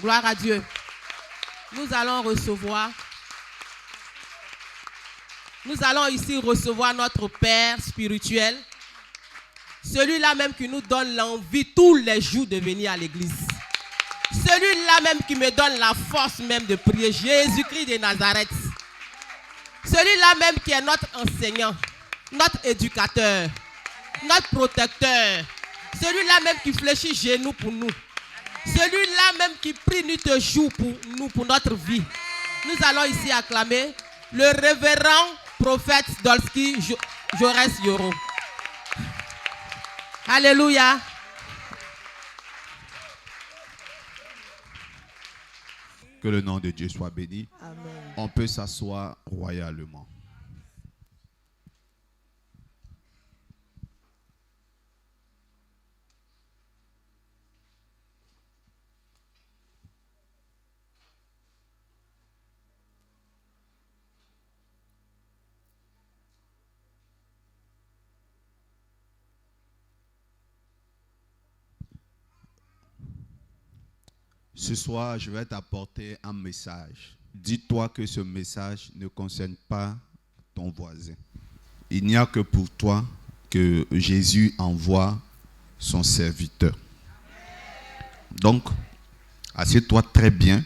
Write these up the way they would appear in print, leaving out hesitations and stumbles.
Gloire à Dieu. Nous allons ici recevoir notre Père spirituel, celui-là même qui nous donne l'envie tous les jours de venir à l'église. Celui-là même qui me donne la force même de prier, Jésus-Christ de Nazareth. Celui-là même qui est notre enseignant, notre éducateur, notre protecteur. Celui-là même qui fléchit genoux pour nous. Celui-là même qui prie nuit et jour pour nous, pour notre vie. Nous allons ici acclamer le révérend prophète Dolski Jorès Yoro. Alléluia. Que le nom de Dieu soit béni. Amen. On peut s'asseoir royalement. Ce soir, je vais t'apporter un message. Dis-toi que ce message ne concerne pas ton voisin. Il n'y a que pour toi que Jésus envoie son serviteur. Donc, assieds-toi très bien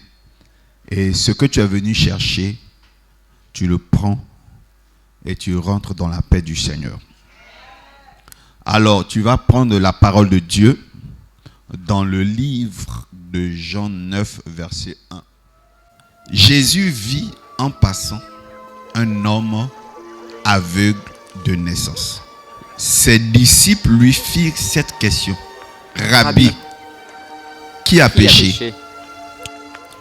et ce que tu es venu chercher, tu le prends et tu rentres dans la paix du Seigneur. Alors, tu vas prendre la parole de Dieu dans le livre de Jean 9, verset 1. Jésus vit en passant un homme aveugle de naissance. Ses disciples lui firent cette question. Rabbi, qui a péché?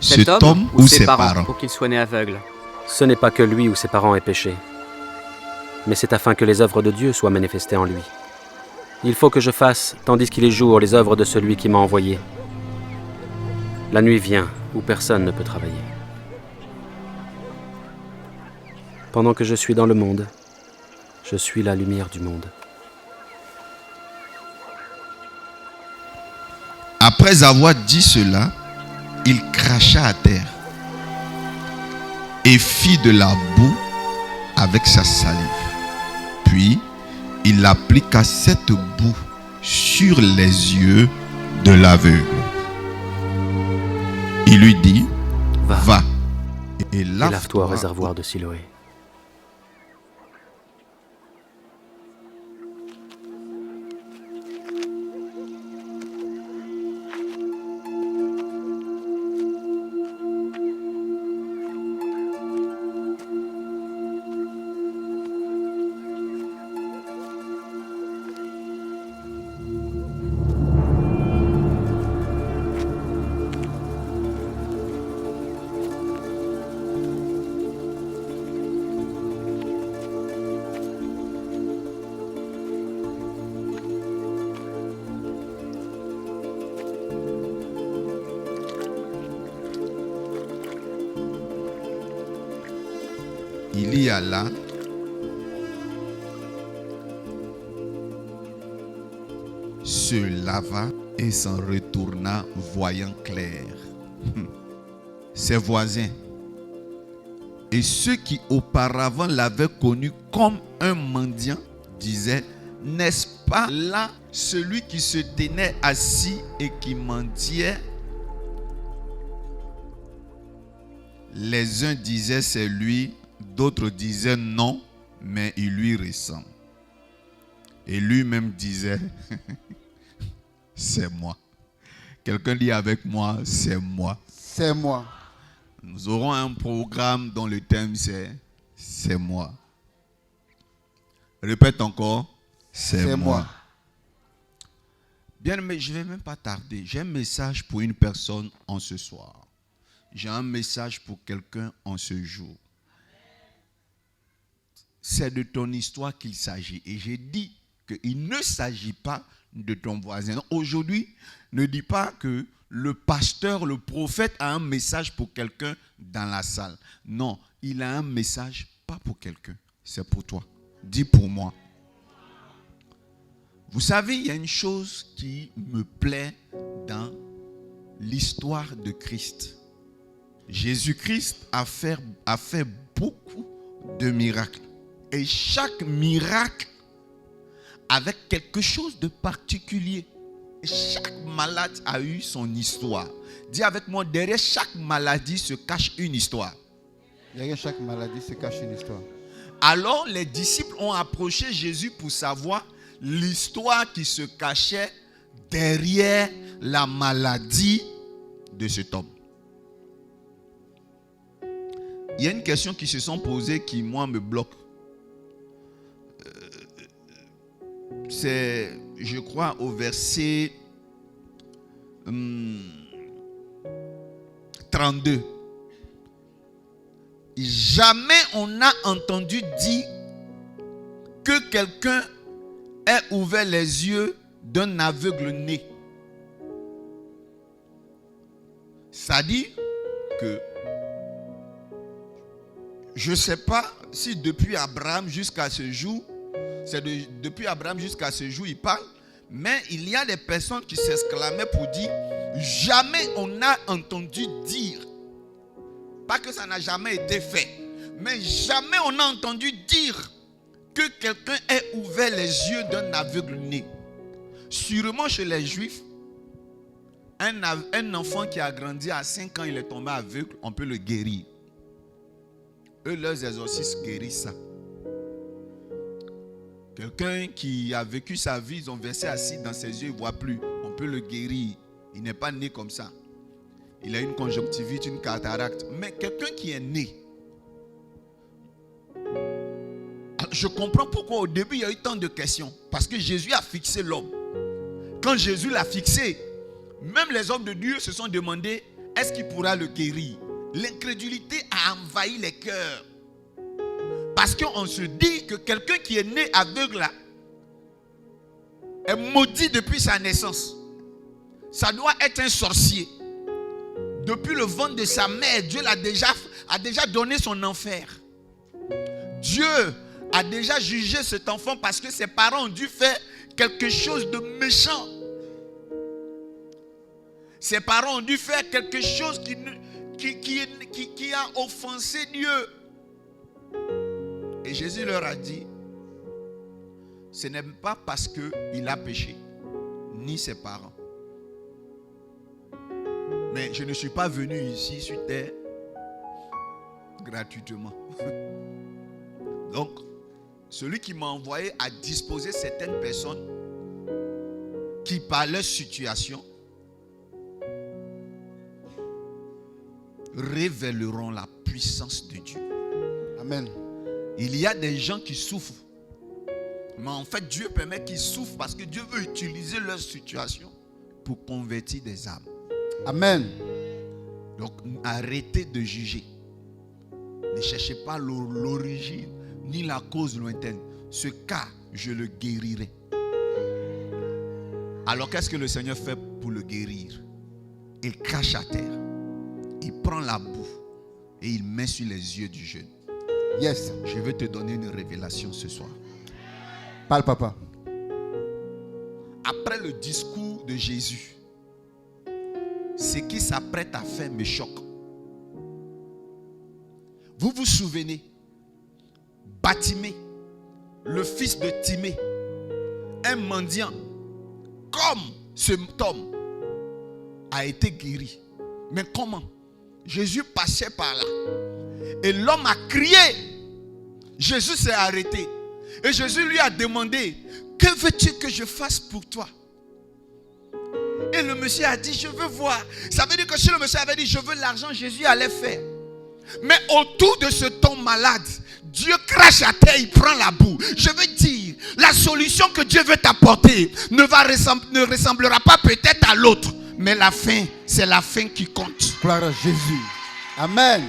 Cet homme ou ses parents pour qu'il soit né aveugle? Ce n'est pas que lui ou ses parents aient péché, mais c'est afin que les œuvres de Dieu soient manifestées en lui. Il faut que je fasse, tandis qu'il est jour, les œuvres de celui qui m'a envoyé. La nuit vient, où personne ne peut travailler. Pendant que je suis dans le monde, je suis la lumière du monde. Après avoir dit cela, il cracha à terre et fit de la boue avec sa salive. Puis, il appliqua cette boue sur les yeux de l'aveugle. Il lui dit, va et lave-toi au réservoir de Siloé. Il y alla se lava et s'en retourna voyant clair. Ses voisins et ceux qui auparavant l'avaient connu comme un mendiant disaient, n'est-ce pas là celui qui se tenait assis et qui mendiait? Les uns disaient c'est lui, d'autres disaient non, mais il lui ressemble. Et lui-même disait, c'est moi. Quelqu'un dit avec moi, c'est moi. C'est moi. Nous aurons un programme dont le thème c'est moi. Répète encore, c'est moi. Bien, mais je ne vais même pas tarder. J'ai un message pour une personne en ce soir. J'ai un message pour quelqu'un en ce jour. C'est de ton histoire qu'il s'agit. Et j'ai dit qu'il ne s'agit pas de ton voisin. Donc, aujourd'hui, ne dis pas que le pasteur, le prophète a un message pour quelqu'un dans la salle. Non, il a un message pas pour quelqu'un, c'est pour toi. Dis pour moi. Vous savez, il y a une chose qui me plaît dans l'histoire de Christ. Jésus-Christ a fait beaucoup de miracles. Et chaque miracle avec quelque chose de particulier. Et chaque malade a eu son histoire. Dis avec moi, derrière chaque maladie se cache une histoire. Derrière chaque maladie se cache une histoire. Alors les disciples ont approché Jésus pour savoir l'histoire qui se cachait derrière la maladie de cet homme. Il y a une question qui se sont posées qui, moi, me bloque. C'est, je crois, au verset 32. Jamais on n'a entendu dire que quelqu'un ait ouvert les yeux d'un aveugle né. Ça dit que je ne sais pas si depuis Abraham jusqu'à ce jour, depuis Abraham jusqu'à ce jour il parle, mais il y a des personnes qui s'exclamaient pour dire jamais on n'a entendu dire, pas que ça n'a jamais été fait, mais jamais on n'a entendu dire que quelqu'un ait ouvert les yeux d'un aveugle né. Sûrement chez les Juifs, un enfant qui a grandi à 5 ans, il est tombé aveugle, on peut le guérir. Eux, leurs exorcistes guérissent ça. Quelqu'un qui a vécu sa vie, ils ont versé acide dans ses yeux, il ne voit plus. On peut le guérir. Il n'est pas né comme ça. Il a une conjonctivite, une cataracte. Mais quelqu'un qui est né, je comprends pourquoi au début il y a eu tant de questions. Parce que Jésus a fixé l'homme. Quand Jésus l'a fixé, même les hommes de Dieu se sont demandé, est-ce qu'il pourra le guérir? L'incrédulité a envahi les cœurs. Parce qu'on se dit que quelqu'un qui est né aveugle là, est maudit depuis sa naissance. Ça doit être un sorcier. Depuis le ventre de sa mère, Dieu a déjà donné son enfer. Dieu a déjà jugé cet enfant parce que ses parents ont dû faire quelque chose de méchant. Ses parents ont dû faire quelque chose qui a offensé Dieu. Et Jésus leur a dit, ce n'est pas parce qu'il a péché, ni ses parents. Mais je ne suis pas venu ici sur terre gratuitement. Donc, celui qui m'a envoyé a disposé certaines personnes qui, par leur situation, révéleront la puissance de Dieu. Amen. Il y a des gens qui souffrent. Mais en fait, Dieu permet qu'ils souffrent parce que Dieu veut utiliser leur situation pour convertir des âmes. Amen. Donc, arrêtez de juger. Ne cherchez pas l'origine ni la cause lointaine. Ce cas, je le guérirai. Alors, qu'est-ce que le Seigneur fait pour le guérir? Il crache à terre. Il prend la boue et il met sur les yeux du jeune. Yes. Je vais te donner une révélation ce soir. Parle, papa. Après le discours de Jésus, ce qu'il s'apprête à faire me choque. Vous vous souvenez, Bartimée, le fils de Timée, un mendiant, comme ce homme, a été guéri. Mais comment? Jésus passait par là. Et l'homme a crié. Jésus s'est arrêté. Et Jésus lui a demandé, que veux-tu que je fasse pour toi? Et le monsieur a dit, je veux voir. Ça veut dire que si le monsieur avait dit, je veux l'argent, Jésus allait faire. Mais autour de ce homme malade, Dieu crache à terre, il prend la boue. Je veux dire, la solution que Dieu veut t'apporter ne ressemblera pas peut-être à l'autre. Mais la fin, c'est la fin qui compte. Gloire à Jésus. Amen.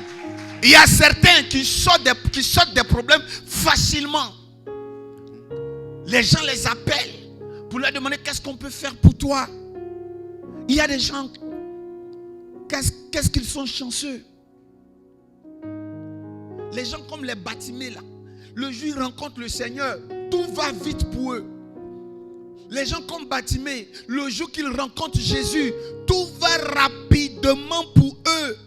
Il y a certains qui sortent des problèmes facilement. Les gens les appellent pour leur demander qu'est-ce qu'on peut faire pour toi. Il y a des gens, qu'est-ce qu'ils sont chanceux. Les gens comme les Bartimée là, le jour où ils rencontrent le Seigneur, tout va vite pour eux. Les gens comme Bartimée, le jour qu'ils rencontrent Jésus, tout va rapidement demande pour eux.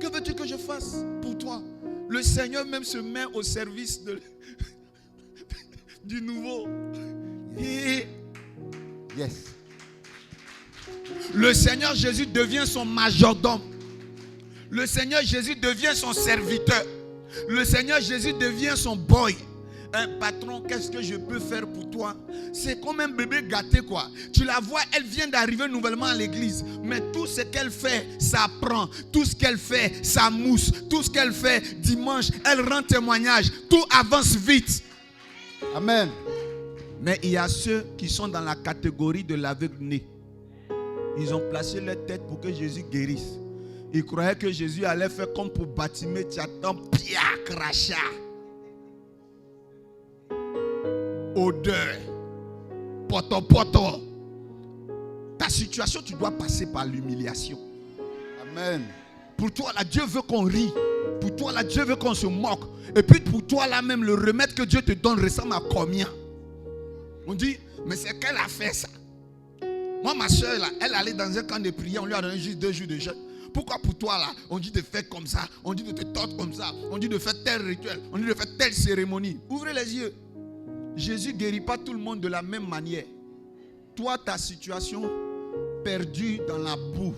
Que veux-tu que je fasse pour toi? Le Seigneur même se met au service du nouveau. Et Yes. le Seigneur Jésus devient son majordome. Le Seigneur Jésus devient son serviteur. Le Seigneur Jésus devient son boy. Un patron, qu'est-ce que je peux faire pour toi? C'est comme un bébé gâté, quoi. Tu la vois, elle vient d'arriver nouvellement à l'église. Mais tout ce qu'elle fait, ça prend. Tout ce qu'elle fait, ça mousse. Tout ce qu'elle fait, dimanche, elle rend témoignage. Tout avance vite. Amen. Mais il y a ceux qui sont dans la catégorie de l'aveugle-né. Ils ont placé leur tête pour que Jésus guérisse. Ils croyaient que Jésus allait faire comme pour Batimée, Tiatan, Pia, Crachat. Odeur. Poto. Ta situation, tu dois passer par l'humiliation. Amen. Pour toi, là, Dieu veut qu'on rie. Pour toi, là, Dieu veut qu'on se moque. Et puis pour toi, là même, le remède que Dieu te donne ressemble à combien? On dit, mais c'est qu'elle a fait ça. Moi, ma soeur, là, elle allait dans un camp de prière, on lui a donné juste 2 jours de jeûne. Pourquoi pour toi, là, on dit de faire comme ça, on dit de te tordre comme ça, on dit de faire tel rituel, on dit de faire telle cérémonie? Ouvrez les yeux. Jésus ne guérit pas tout le monde de la même manière. Toi, ta situation perdue dans la boue,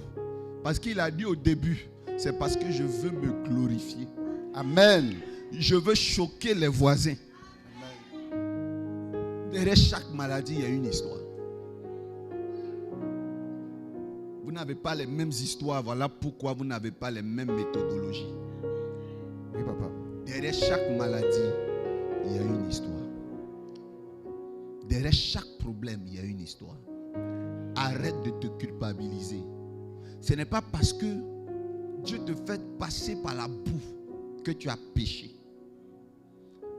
parce qu'il a dit au début, c'est parce que je veux me glorifier. Amen. Je veux choquer les voisins. Derrière chaque maladie, il y a une histoire. Vous n'avez pas les mêmes histoires. Voilà pourquoi vous n'avez pas les mêmes méthodologies. Oui, papa. Derrière chaque maladie, il y a une histoire. Derrière chaque problème, il y a une histoire. Arrête de te culpabiliser. Ce n'est pas parce que Dieu te fait passer par la boue que tu as péché.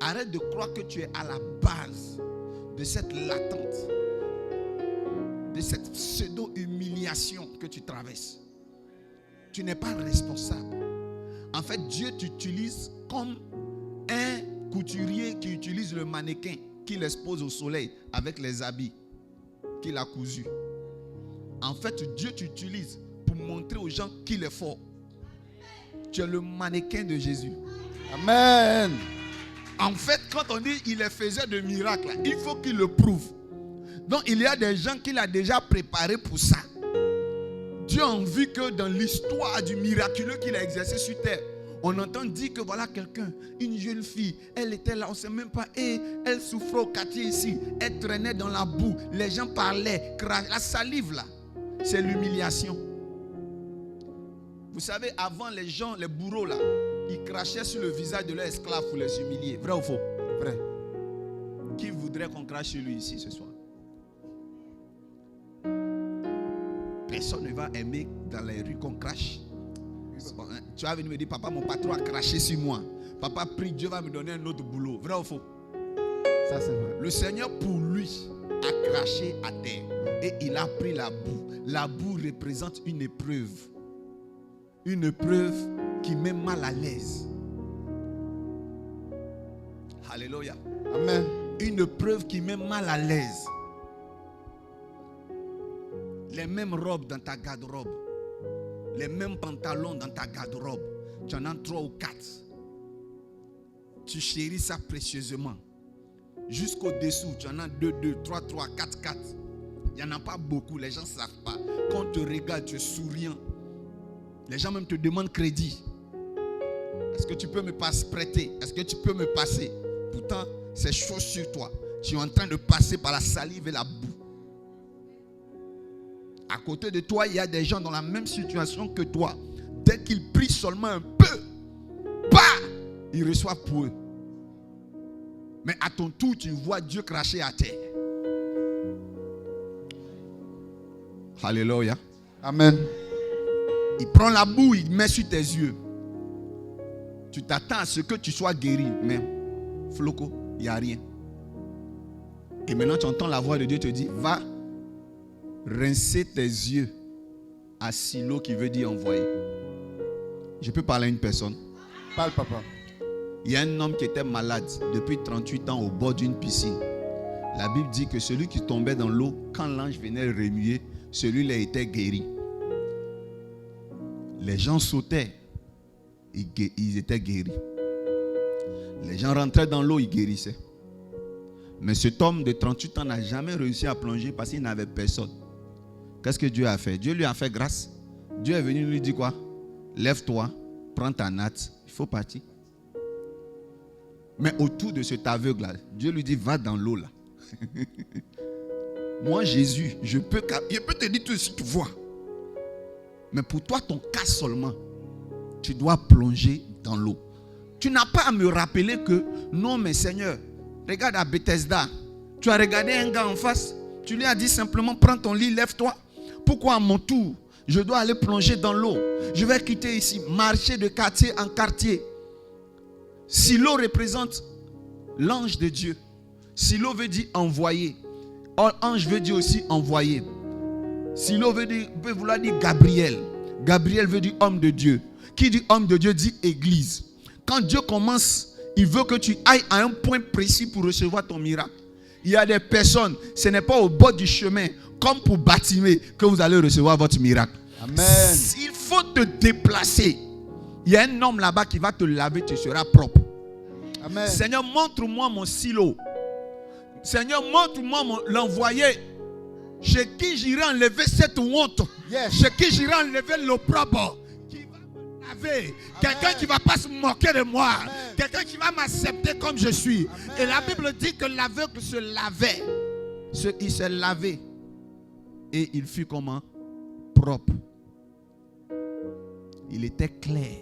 Arrête de croire que tu es à la base de cette latente, de cette pseudo-humiliation que tu traverses. Tu n'es pas responsable. En fait, Dieu t'utilise comme un couturier qui utilise le mannequin qu'il expose au soleil avec les habits qu'il a cousus. En fait, Dieu t'utilise pour montrer aux gens qu'il est fort. Tu es le mannequin de Jésus. Amen. En fait, quand on dit qu'il est faiseur de miracles, il faut qu'il le prouve. Donc, il y a des gens qu'il a déjà préparés pour ça. Dieu a envie que dans l'histoire du miraculeux qu'il a exercé sur terre, on entend dire que voilà quelqu'un, une jeune fille, elle était là, on ne sait même pas, et elle souffrait au quartier ici, elle traînait dans la boue, les gens parlaient, la salive là, c'est l'humiliation. Vous savez, avant les gens, les bourreaux là, ils crachaient sur le visage de leurs esclaves pour les humilier. Vrai ou faux? Vrai. Qui voudrait qu'on crache sur lui ici ce soir? Personne ne va aimer dans les rues qu'on crache. Tu vas venir me dire, papa, mon patron a craché sur moi. Papa prie, Dieu va me donner un autre boulot. Vrai ou faux? Ça c'est vrai. Le Seigneur pour lui a craché à terre et il a pris la boue. La boue représente une épreuve. Une épreuve qui met mal à l'aise. Alléluia. Amen. Une épreuve qui met mal à l'aise. Les mêmes robes dans ta garde-robe. Les mêmes pantalons dans ta garde-robe. Tu en as 3 ou 4. Tu chéris ça précieusement. Jusqu'au dessous, tu en as 2, 3, 4. Il n'y en a pas beaucoup, les gens ne savent pas. Quand on te regarde, tu es souriant. Les gens même te demandent crédit. Est-ce que tu peux me prêter? Est-ce que tu peux me passer? Pourtant, c'est chaud sur toi. Tu es en train de passer par la salive et la boue. À côté de toi, il y a des gens dans la même situation que toi. Dès qu'ils prient seulement un peu, ils reçoivent pour eux. Mais à ton tour, tu vois Dieu cracher à terre. Alléluia. Amen. Il prend la boue, il met sur tes yeux. Tu t'attends à ce que tu sois guéri. Mais, Floco, il n'y a rien. Et maintenant, tu entends la voix de Dieu te dire, va rincer tes yeux à Silo, qui veut dire envoyer. Je peux parler à une personne. Parle, papa. Il y a un homme qui était malade depuis 38 ans au bord d'une piscine. La Bible dit que celui qui tombait dans l'eau, quand l'ange venait le remuer, celui-là était guéri. Les gens sautaient, ils étaient guéris. Les gens rentraient dans l'eau, ils guérissaient. Mais cet homme de 38 ans n'a jamais réussi à plonger parce qu'il n'avait personne. Qu'est-ce que Dieu a fait? Dieu lui a fait grâce. Dieu est venu lui dire quoi? Lève-toi, prends ta natte, il faut partir. Mais autour de cet aveugle-là, Dieu lui dit, va dans l'eau là. Moi, Jésus, je peux te dire tout ce que tu vois. Mais pour toi, ton cas seulement, tu dois plonger dans l'eau. Tu n'as pas à me rappeler que, non mais Seigneur, regarde à Bethesda, tu as regardé un gars en face, tu lui as dit simplement, prends ton lit, lève-toi. Pourquoi à mon tour, je dois aller plonger dans l'eau? Je vais quitter ici, marcher de quartier en quartier. Silo représente l'ange de Dieu. Silo veut dire envoyer. Ange veut dire aussi envoyer. Silo veut vouloir dire Gabriel. Gabriel veut dire homme de Dieu. Qui dit homme de Dieu dit église. Quand Dieu commence, il veut que tu ailles à un point précis pour recevoir ton miracle. Il y a des personnes, ce n'est pas au bord du chemin, comme pour Bartimée, que vous allez recevoir votre miracle. Amen. Il faut te déplacer. Il y a un homme là-bas qui va te laver, tu seras propre. Amen. Seigneur, montre-moi mon silo. Seigneur, montre-moi l'envoyé. Chez qui j'irai enlever cette honte. Yes. Chez qui j'irai enlever l'opprobre. Qui va me laver. Quelqu'un qui ne va pas se moquer de moi. Amen. Quelqu'un qui va m'accepter comme je suis. Amen. Et la Bible dit que l'aveugle se lavait. Il s'est lavé. Et il fut comment? Propre. Il était clair.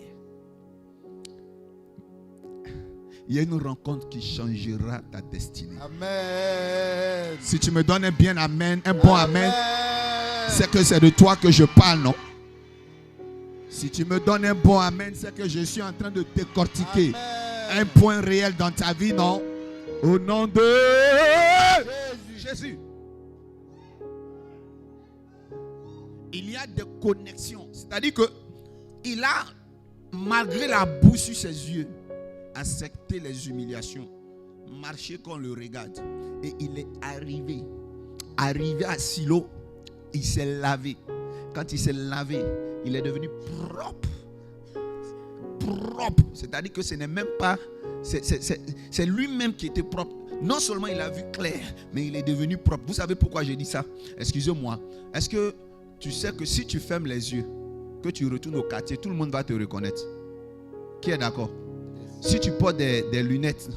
Il y a une rencontre qui changera ta destinée. Amen. Si tu me donnes un bien amen, un bon amen, c'est que c'est de toi que je parle, non? Si tu me donnes un bon amen, c'est que je suis en train de décortiquer un point réel dans ta vie, non? Au nom de Jésus. Il y a des connexions. C'est-à-dire que il a, malgré la boue sur ses yeux, accepté les humiliations, marché qu'on le regarde. Et il est arrivé à Silo, il s'est lavé. Quand il s'est lavé, il est devenu propre. Propre. C'est-à-dire que ce n'est même pas, c'est lui-même qui était propre. Non seulement il a vu clair, mais il est devenu propre. Vous savez pourquoi j'ai dit ça? Excusez-moi. Est-ce que tu sais que si tu fermes les yeux, que tu retournes au quartier, tout le monde va te reconnaître? Qui est d'accord? Si tu portes des lunettes,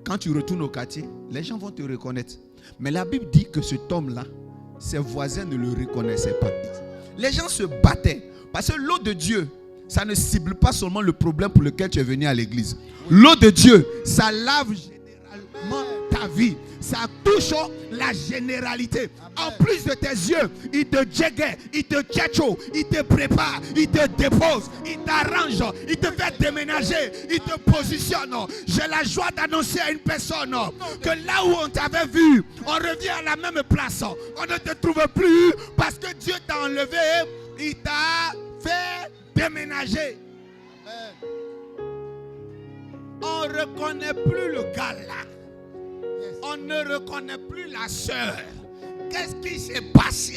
quand tu retournes au quartier, les gens vont te reconnaître. Mais la Bible dit que cet homme-là, ses voisins ne le reconnaissaient pas. Les gens se battaient. Parce que l'eau de Dieu, ça ne cible pas seulement le problème pour lequel tu es venu à l'église. L'eau de Dieu, ça lave généralement ta vie. Ça touche la généralité. En plus de tes yeux, il te djégait, il te tchatcho, il te prépare, il te dépose, il t'arrange, il te fait déménager, il te positionne. J'ai la joie d'annoncer à une personne que là où on t'avait vu, on revient à la même place. On ne te trouve plus parce que Dieu t'a enlevé, il t'a fait déménager. On ne reconnaît plus le gars là. On ne reconnaît plus la sœur. Qu'est-ce qui s'est passé?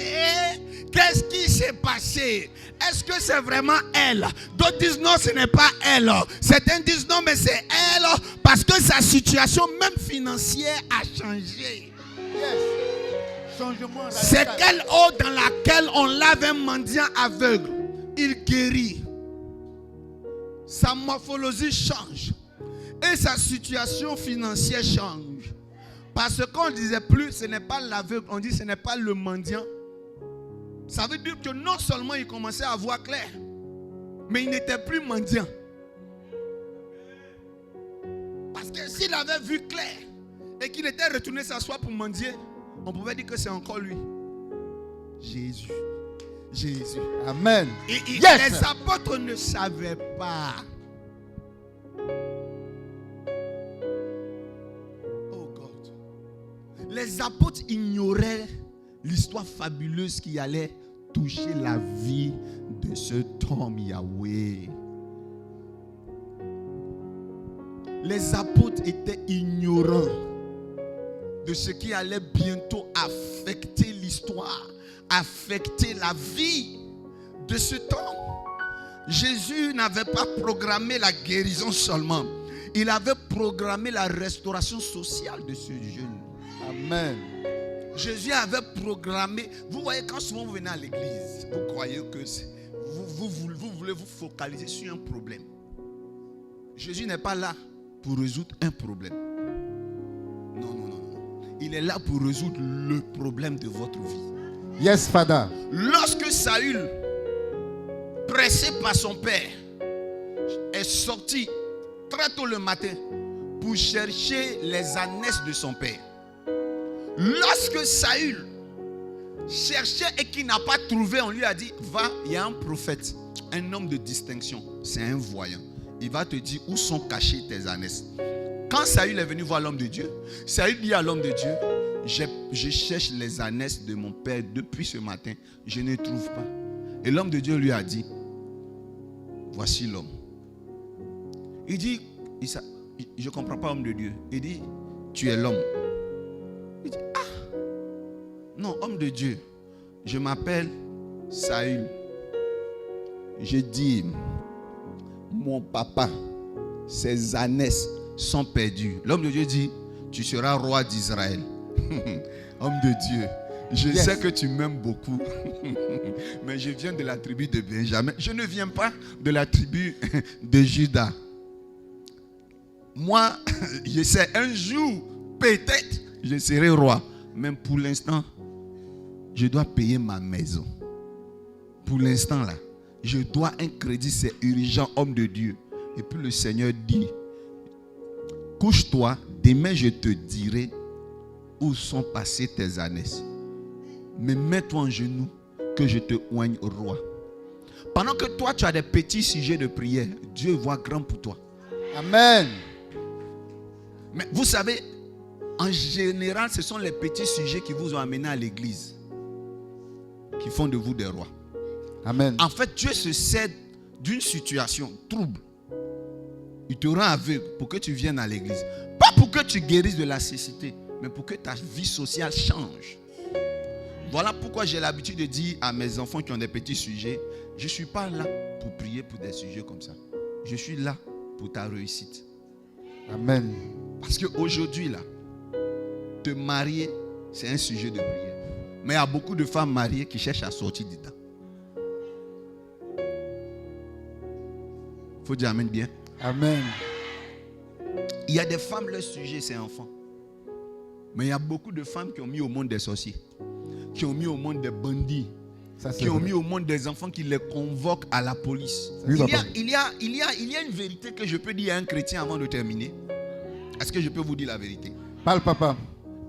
Qu'est-ce qui s'est passé? Est-ce que c'est vraiment elle? D'autres disent non, ce n'est pas elle. Certains disent non, mais c'est elle parce que sa situation même financière a changé. Yes. Changement. C'est quelle eau dans laquelle on lave un mendiant aveugle? Il guérit. Sa morphologie change. Et sa situation financière change. Parce qu'on ne disait plus, ce n'est pas l'aveugle, on dit ce n'est pas le mendiant. Ça veut dire que non seulement il commençait à voir clair, mais il n'était plus mendiant. Parce que s'il avait vu clair et qu'il était retourné s'asseoir pour mendier, on pouvait dire que c'est encore lui. Jésus. Jésus. Amen. Et Yes. les apôtres ne savaient pas. Les apôtres ignoraient l'histoire fabuleuse qui allait toucher la vie de cet homme Yahweh. Les apôtres étaient ignorants de ce qui allait bientôt affecter l'histoire, affecter la vie de cet homme. Jésus n'avait pas programmé la guérison seulement. Il avait programmé la restauration sociale de ce jeune. Amen. Jésus avait programmé. Vous voyez, quand souvent vous venez à l'église, vous croyez que vous voulez vous focaliser sur un problème. Jésus n'est pas là pour résoudre un problème. Non, non, non, non. Il est là pour résoudre le problème de votre vie. Yes, Father. Lorsque Saül, pressé par son père, est sorti très tôt le matin pour chercher les ânesses de son père. Lorsque Saül cherchait et qu'il n'a pas trouvé, on lui a dit, va, il y a un prophète, un homme de distinction, c'est un voyant. Il va te dire où sont cachées tes ânesses. Quand Saül est venu voir l'homme de Dieu, Saül dit à l'homme de Dieu, je cherche les ânesses de mon père depuis ce matin, je ne trouve pas. Et l'homme de Dieu lui a dit, voici l'homme. Il dit, je ne comprends pas, homme de Dieu. Il dit, tu es l'homme. Il dit, ah, non, homme de Dieu, je m'appelle Saül. Je dis, mon papa, ses ânesses sont perdues. L'homme de Dieu dit, tu seras roi d'Israël. Homme de Dieu, je sais que tu m'aimes beaucoup, mais je viens de la tribu de Benjamin. Je ne viens pas de la tribu de Juda. Moi, je sais, un jour, peut-être, je serai roi. Même pour l'instant, je dois payer ma maison. Pour l'instant, là, je dois un crédit, c'est urgent, homme de Dieu. Et puis le Seigneur dit, couche-toi, demain je te dirai où sont passées tes ânesses. Mais mets-toi en genoux, que je te oigne roi. Pendant que toi, tu as des petits sujets de prière, Dieu voit grand pour toi. Amen. Mais vous savez, en général, ce sont les petits sujets qui vous ont amené à l'église, qui font de vous des rois. Amen. En fait, Dieu se sert d'une situation trouble. Il te rend aveugle pour que tu viennes à l'église. Pas pour que tu guérisses de la cécité, mais pour que ta vie sociale change. Voilà pourquoi j'ai l'habitude de dire à mes enfants qui ont des petits sujets, je ne suis pas là pour prier pour des sujets comme ça. Je suis là pour ta réussite. Amen. Parce qu'aujourd'hui, là, te marier, c'est un sujet de prière. Mais il y a beaucoup de femmes mariées qui cherchent à sortir dedans. Il faut dire amen bien. Amen. Il y a des femmes, leur sujet, c'est enfant. Mais il y a beaucoup de femmes qui ont mis au monde des sorciers, qui ont mis au monde des bandits, qui ont mis au monde des enfants qui les convoquent à la police. Oui, il y a une vérité que je peux dire à un chrétien avant de terminer. Est-ce que je peux vous dire la vérité? Parle, papa.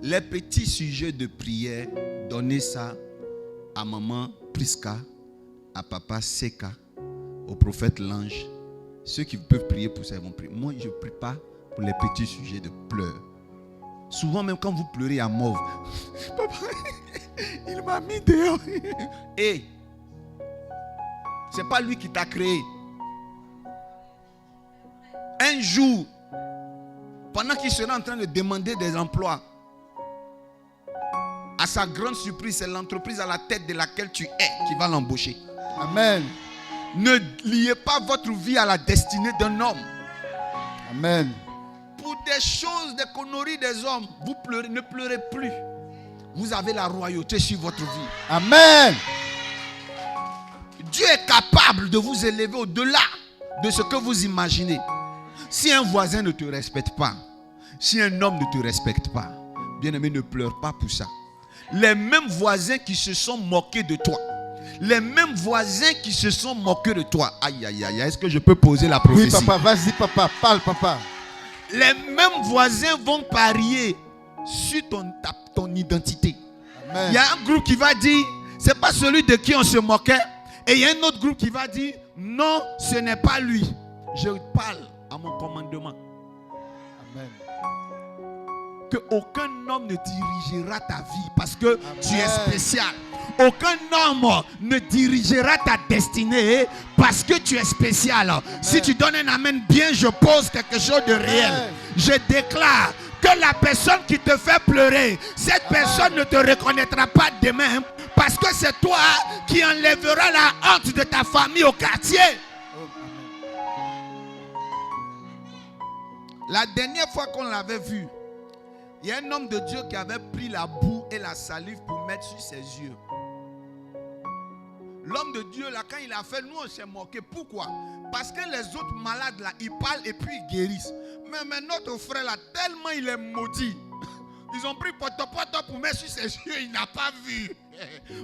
Les petits sujets de prière, donnez ça à maman Priska, à papa Seka, au prophète Lange. Ceux qui peuvent prier pour ça, ils vont prier. Moi, je ne prie pas pour les petits sujets de pleurs. Souvent, même quand vous pleurez à mauve, papa, il m'a mis dehors. Et c'est pas lui qui t'a créé. Un jour, pendant qu'il sera en train de demander des emplois, à sa grande surprise, c'est l'entreprise à la tête de laquelle tu es qui va l'embaucher. Amen. Ne liez pas votre vie à la destinée d'un homme. Amen. Pour des choses, des conneries des hommes, vous pleurez, ne pleurez plus. Vous avez la royauté sur votre vie. Amen. Dieu est capable de vous élever au-delà de ce que vous imaginez. Si un voisin ne te respecte pas, si un homme ne te respecte pas, bien-aimé, ne pleure pas pour ça. Les mêmes voisins qui se sont moqués de toi, les mêmes voisins qui se sont moqués de toi. Aïe, aïe, aïe, est-ce que je peux poser la prophétie? Oui, papa, vas-y, papa, parle, papa. Les mêmes voisins vont parier sur ton identité. Amen. Il y a un groupe qui va dire, c'est pas celui de qui on se moquait. Et il y a un autre groupe qui va dire, non, ce n'est pas lui. Je parle à mon commandement. Amen. Que aucun homme ne dirigera ta vie parce que tu es spécial. Aucun homme ne dirigera ta destinée parce que tu es spécial. Si tu donnes un amen bien, je pose quelque chose de réel. Je déclare que la personne qui te fait pleurer, cette personne ne te reconnaîtra pas demain parce que c'est toi qui enlèveras la honte de ta famille au quartier. La dernière fois qu'on l'avait vu, il y a un homme de Dieu qui avait pris la boue et la salive pour mettre sur ses yeux. L'homme de Dieu, là, quand il a fait, nous on s'est moqué. Pourquoi? Parce que les autres malades, là, ils parlent et puis ils guérissent. Mais notre frère, là, tellement il est maudit. Ils ont pris poto pour mettre sur ses yeux, il n'a pas vu.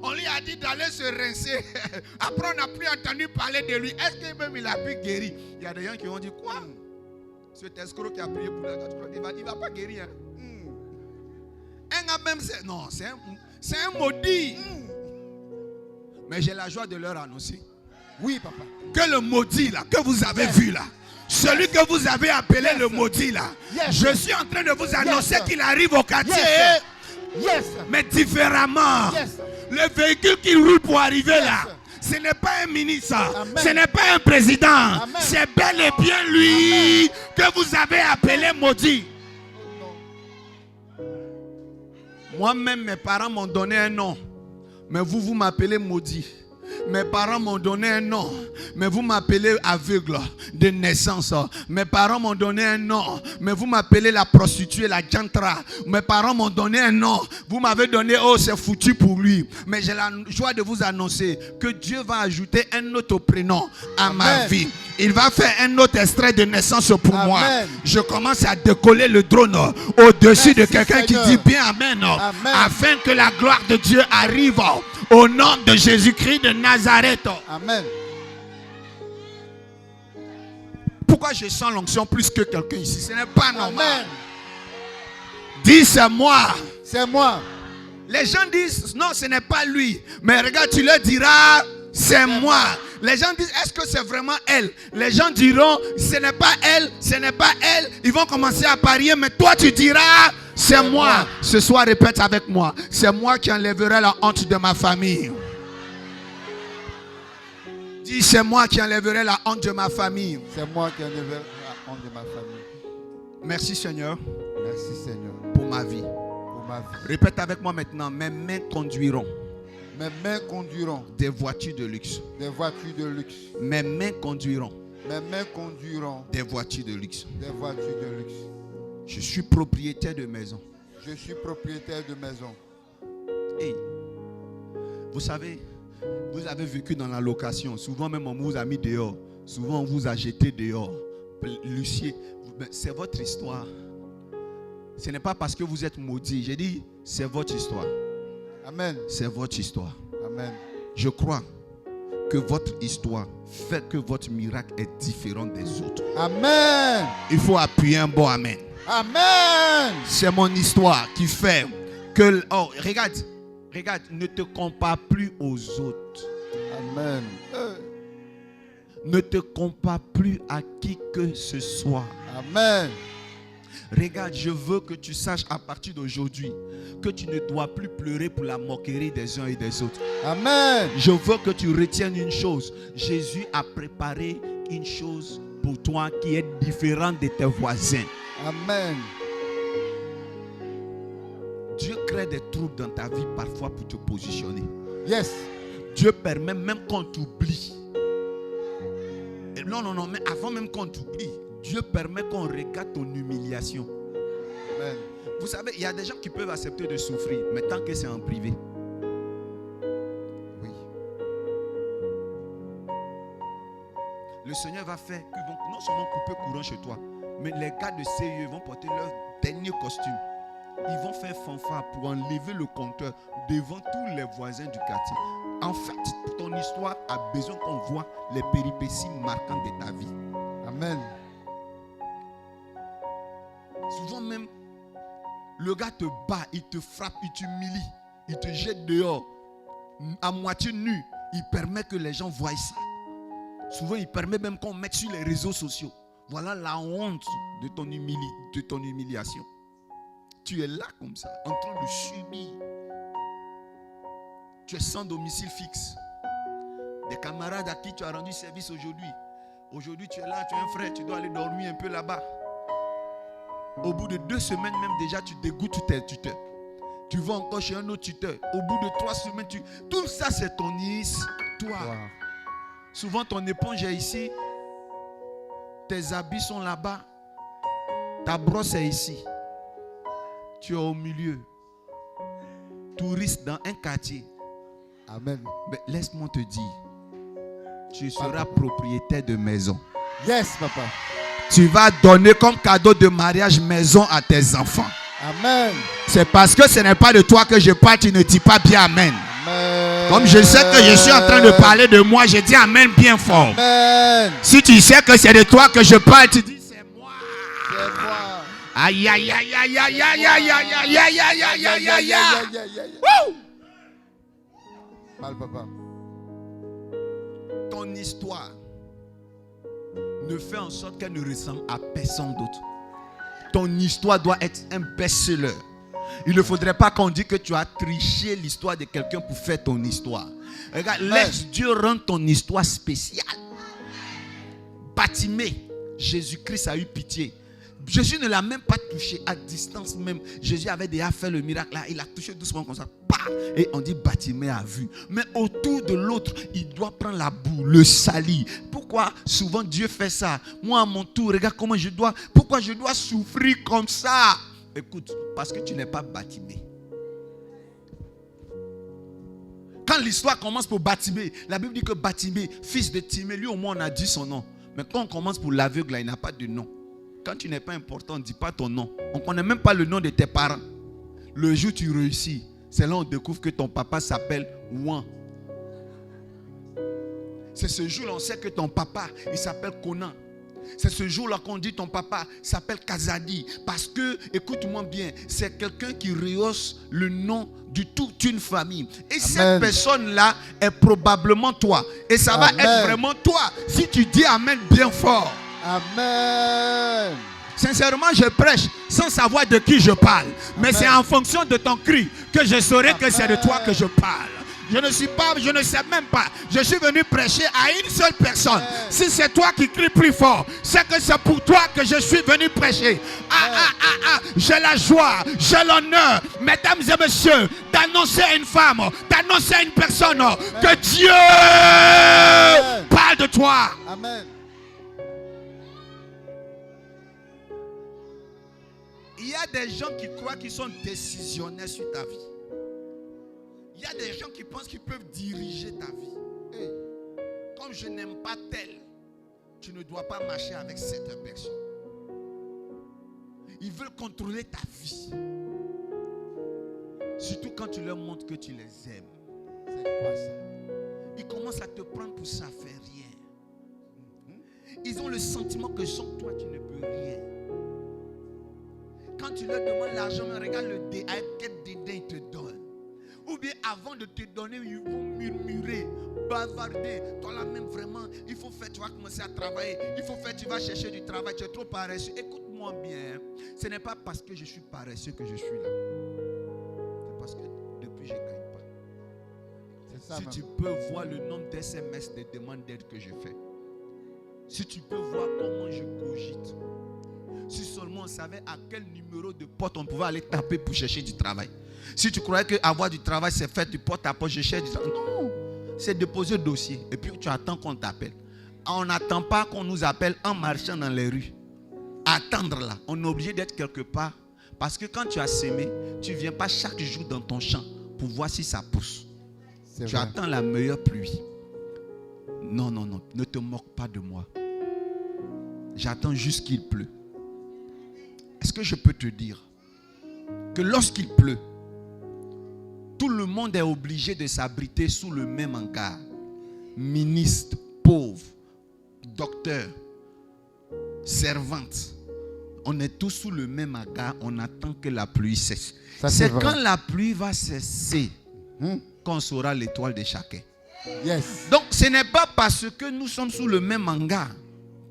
On lui a dit d'aller se rincer. Après, on n'a plus entendu parler de lui. Est-ce que même il a pu guérir? Il y a des gens qui ont dit, quoi? Cet escroc qui a prié pour la gâte, il ne va pas guérir. Un gars même, non, c'est un maudit. Mais j'ai la joie de leur annoncer. Oui, papa. Que le maudit là, que vous avez vu là, celui que vous avez appelé le maudit là, je suis en train de vous annoncer qu'il arrive au quartier. Mais différemment. Le véhicule qui roule pour arriver là, ce n'est pas un ministre, ce n'est pas un président, c'est bel et bien lui que vous avez appelé maudit. Moi-même, mes parents m'ont donné un nom, mais vous m'appelez maudit. Mes parents m'ont donné un nom, mais vous m'appelez aveugle de naissance. Mes parents m'ont donné un nom, mais vous m'appelez la prostituée, la jantra. Mes parents m'ont donné un nom, vous m'avez donné, oh c'est foutu pour lui. Mais j'ai la joie de vous annoncer que Dieu va ajouter un autre prénom à ma vie. Il va faire un autre extrait de naissance pour moi. Je commence à décoller le drone au-dessus de quelqu'un qui dit bien amen, afin que la gloire de Dieu arrive au nom de Jésus-Christ de Nazareth. Amen. Pourquoi je sens l'onction plus que quelqu'un ici? Ce n'est pas normal. Amen. Dis c'est moi. C'est moi. Les gens disent non, ce n'est pas lui. Mais regarde, tu leur diras c'est moi. Les gens disent est-ce que c'est vraiment elle? Les gens diront ce n'est pas elle, ce n'est pas elle. Ils vont commencer à parier, mais toi tu diras c'est moi. Ce soir répète avec moi. C'est moi qui enlèverai la honte de ma famille. Dis c'est moi qui enlèverai la honte de ma famille. C'est moi qui enlèverai la honte de ma famille. Merci Seigneur. Merci Seigneur. Pour ma vie. Pour ma vie. Répète avec moi maintenant. Mes mains conduiront. Mes mains conduiront des voitures de luxe. Des voitures de luxe. Mes mains conduiront. Mes mains conduiront des voitures de luxe. Des voitures de luxe. Je suis propriétaire de maison. Je suis propriétaire de maison. Hey, vous savez, vous avez vécu dans la location. Souvent même on vous a mis dehors. Souvent on vous a jeté dehors. Lucier, c'est votre histoire. Ce n'est pas parce que vous êtes maudit. J'ai dit, c'est votre histoire. Amen. C'est votre histoire. Amen. Je crois que votre histoire fait que votre miracle est différent des autres. Amen. Il faut appuyer un bon amen. Amen. C'est mon histoire qui fait que... Oh, regarde, ne te compare plus aux autres. Amen. Ne te compare plus à qui que ce soit. Amen. Regarde, je veux que tu saches à partir d'aujourd'hui que tu ne dois plus pleurer pour la moquerie des uns et des autres. Amen. Je veux que tu retiennes une chose. Jésus a préparé une chose pour toi qui est différente de tes voisins. Amen. Dieu crée des troubles dans ta vie parfois pour te positionner. Yes. Dieu permet même qu'on t'oublie. Non, mais avant même qu'on t'oublie, Dieu permet qu'on regarde ton humiliation. Amen. Vous savez, il y a des gens qui peuvent accepter de souffrir, mais tant que c'est en privé. Oui. Le Seigneur va faire qu'ils vont non seulement couper courant chez toi, mais les gars de CIE vont porter leur dernier costume. Ils vont faire fanfare pour enlever le compteur devant tous les voisins du quartier. En fait, ton histoire a besoin qu'on voit les péripéties marquantes de ta vie. Amen. Souvent même, le gars te bat, il te frappe, il t'humilie, il te jette dehors, à moitié nu. Il permet que les gens voient ça. Souvent, il permet même qu'on mette sur les réseaux sociaux. Voilà la honte de ton humiliation. Tu es là comme ça, en train de subir. Tu es sans domicile fixe. Des camarades à qui tu as rendu service aujourd'hui. Aujourd'hui, tu es là, tu es un frère, tu dois aller dormir un peu là-bas. Au bout de 2 semaines même déjà, tu dégoûtes tes tuteurs. Tu vas encore chez un autre tuteur. Au bout de 3 semaines, tout ça c'est ton histoire. Wow. Souvent ton éponge est ici. Tes habits sont là-bas. Ta brosse est ici. Tu es au milieu. Touriste dans un quartier. Amen. Mais laisse-moi te dire, tu seras propriétaire de maison. Yes, papa. Tu vas donner comme cadeau de mariage maison à tes enfants. Amen. C'est parce que ce n'est pas de toi que je parle, tu ne dis pas bien amen. Amen. Comme je sais que je suis en train de parler de moi, je dis amen bien fort. Amen. Si tu sais que c'est de toi que je parle, tu dis c'est moi. C'est moi. Aïe aïe aïe aïe aïe aïe aïe aïe aïe aïe aïe aïe aïe aïe. Wouh! Mal, papa. Ton histoire ne fait en sorte qu'elle ne ressemble à personne d'autre. Ton histoire doit être un best-seller. Il ne faudrait pas qu'on dise que tu as triché l'histoire de quelqu'un pour faire ton histoire. Regarde, laisse Dieu rendre ton histoire spéciale. Bartimée, Jésus-Christ a eu pitié. Jésus ne l'a même pas touché à distance même. Jésus avait déjà fait le miracle là. Il a touché doucement comme ça. Et on dit Bartimée a vu. Mais autour de l'autre, il doit prendre la boue, le salir. Pourquoi souvent Dieu fait ça? Moi à mon tour, regarde comment je dois. Pourquoi je dois souffrir comme ça? Écoute, parce que tu n'es pas Bartimée. Quand l'histoire commence pour Bartimée, la Bible dit que Bartimée, fils de Timée, lui au moins on a dit son nom. Mais quand on commence pour l'aveugle là, il n'a pas de nom. Quand tu n'es pas important, on ne dit pas ton nom. On ne connaît même pas le nom de tes parents. Le jour où tu réussis, c'est là où on découvre que ton papa s'appelle Ouan. C'est ce jour-là on sait que ton papa, il s'appelle Conan. C'est ce jour-là qu'on dit ton papa s'appelle Kazadi. Parce que, écoute-moi bien, c'est quelqu'un qui rehausse le nom de toute une famille. Et cette personne-là est probablement toi. Et ça va être vraiment toi si tu dis Amen bien fort. Amen. Sincèrement, je prêche sans savoir de qui je parle. Mais c'est en fonction de ton cri que je saurai que c'est de toi que je parle. Je ne sais même pas. Je suis venu prêcher à une seule personne. Si c'est toi qui cries plus fort, c'est que c'est pour toi que je suis venu prêcher. J'ai la joie, j'ai l'honneur, mesdames et messieurs, d'annoncer à une femme, d'annoncer à une personne que Dieu parle de toi. Amen. Il y a des gens qui croient qu'ils sont décisionnaires sur ta vie. Il y a des gens qui pensent qu'ils peuvent diriger ta vie. Hey, comme je n'aime pas tel, tu ne dois pas marcher avec cette personne. Ils veulent contrôler ta vie. Surtout quand tu leur montres que tu les aimes. C'est quoi ça? Ils commencent à te prendre pour ça, faire rien. Ils ont le sentiment que sans toi, tu ne peux rien. Quand tu leur demandes l'argent, regarde avec quel dédain ils te donnent. Ou bien avant de te donner, ils vont murmurer, bavarder. Toi là même vraiment, il faut faire, tu vas commencer à travailler. Il faut faire, tu vas chercher du travail, tu es trop paresseux. Écoute-moi bien, ce n'est pas parce que je suis paresseux que je suis là. C'est parce que depuis je ne gagne pas. C'est ça, si tu peux voir le nombre d'SMS, de demandes d'aide que je fais. Si tu peux voir comment je cogite. Si seulement on savait à quel numéro de porte on pouvait aller taper pour chercher du travail. Si tu croyais qu'avoir du travail c'est faire du porte à porte, je cherche du travail. Non, c'est déposer le dossier et puis tu attends qu'on t'appelle. On n'attend pas qu'on nous appelle en marchant dans les rues. Attendre là, on est obligé d'être quelque part. Parce que quand tu as semé, tu ne viens pas chaque jour dans ton champ pour voir si ça pousse. Tu attends la meilleure pluie. Non, non, non, ne te moque pas de moi. J'attends juste qu'il pleut. Est-ce que je peux te dire que lorsqu'il pleut, tout le monde est obligé de s'abriter sous le même hangar? Ministre, pauvre, docteur, servante. On est tous sous le même hangar, on attend que la pluie cesse. C'est quand la pluie va cesser qu'on saura l'étoile de chacun. Yes. Donc ce n'est pas parce que nous sommes sous le même hangar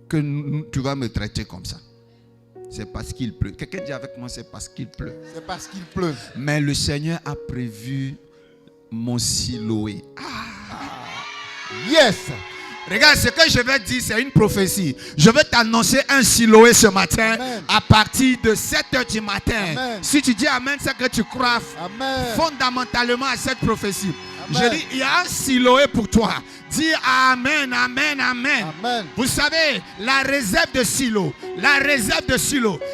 que tu vas me traiter comme ça. C'est parce qu'il pleut. Quelqu'un dit avec moi, c'est parce qu'il pleut. C'est parce qu'il pleut. Mais le Seigneur a prévu mon Siloé. Yes. Regarde, ce que je vais dire, c'est une prophétie. Je vais t'annoncer un Siloé ce matin. Amen. À partir de 7h du matin. Amen. Si tu dis Amen, c'est que tu crois Amen. fondamentalement à cette prophétie. Amen. Je dis, il y a un Siloé pour toi. Dis Amen, Amen, Amen. Amen. Vous savez, la réserve de Silo,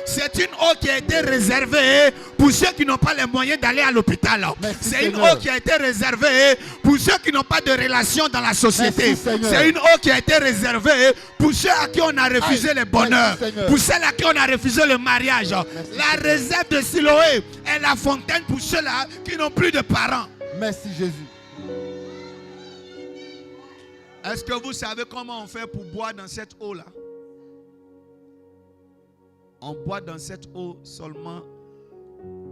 c'est une eau qui a été réservée pour ceux qui n'ont pas les moyens d'aller à l'hôpital. C'est une eau qui a été réservée pour ceux qui n'ont pas de relation dans la société. C'est une eau qui a été réservée pour ceux à qui on a refusé le bonheur, pour ceux à qui on a refusé le mariage. La réserve de Siloé est la fontaine pour ceux-là qui n'ont plus de parents. Merci Jésus. Est-ce que vous savez comment on fait pour boire dans cette eau-là? On boit dans cette eau seulement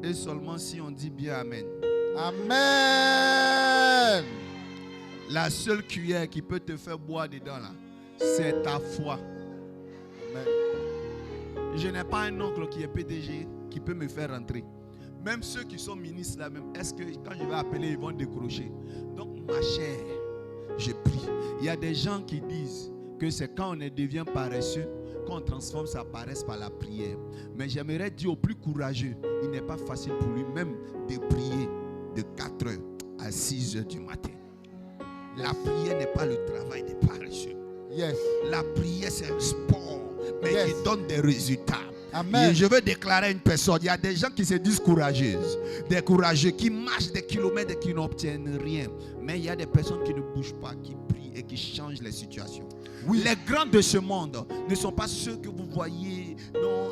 et seulement si on dit bien Amen. Amen. La seule cuillère qui peut te faire boire dedans là, c'est ta foi. Amen. Je n'ai pas un oncle qui est PDG qui peut me faire rentrer. Même ceux qui sont ministres là même, est-ce que quand je vais appeler, ils vont décrocher? Donc ma chère, je prie. Il y a des gens qui disent que c'est quand on devient paresseux qu'on transforme sa paresse par la prière. Mais j'aimerais dire au plus courageux, il n'est pas facile pour lui-même de prier de 4h à 6h du matin. La prière n'est pas le travail des paresseux. Yes. La prière c'est un sport, mais qui donne des résultats. Amen. Et je veux déclarer à une personne, il y a des gens qui se disent courageuses, des courageux qui marchent des kilomètres et qui n'obtiennent rien. Mais il y a des personnes qui ne bougent pas, qui prient et qui changent les situations. Oui. Les grands de ce monde ne sont pas ceux que vous voyez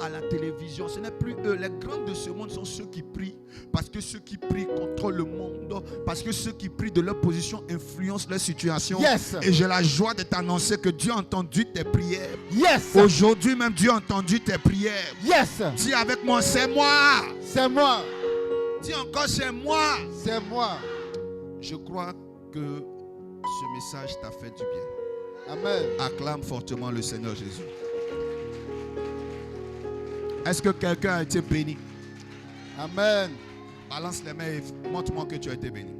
à la télévision. Ce n'est plus eux. Les grands de ce monde sont ceux qui prient. Parce que ceux qui prient contrôlent le monde. Parce que ceux qui prient de leur position influencent leur situation. Yes. Et j'ai la joie de t'annoncer que Dieu a entendu tes prières. Yes. Aujourd'hui même, Dieu a entendu tes prières. Yes. Dis avec moi, c'est moi. C'est moi. Dis encore, c'est moi. C'est moi. Je crois que ce message t'a fait du bien. Amen. Acclame fortement le Seigneur Jésus. Est-ce que quelqu'un a été béni? Amen. Balance les mains et montre-moi que tu as été béni.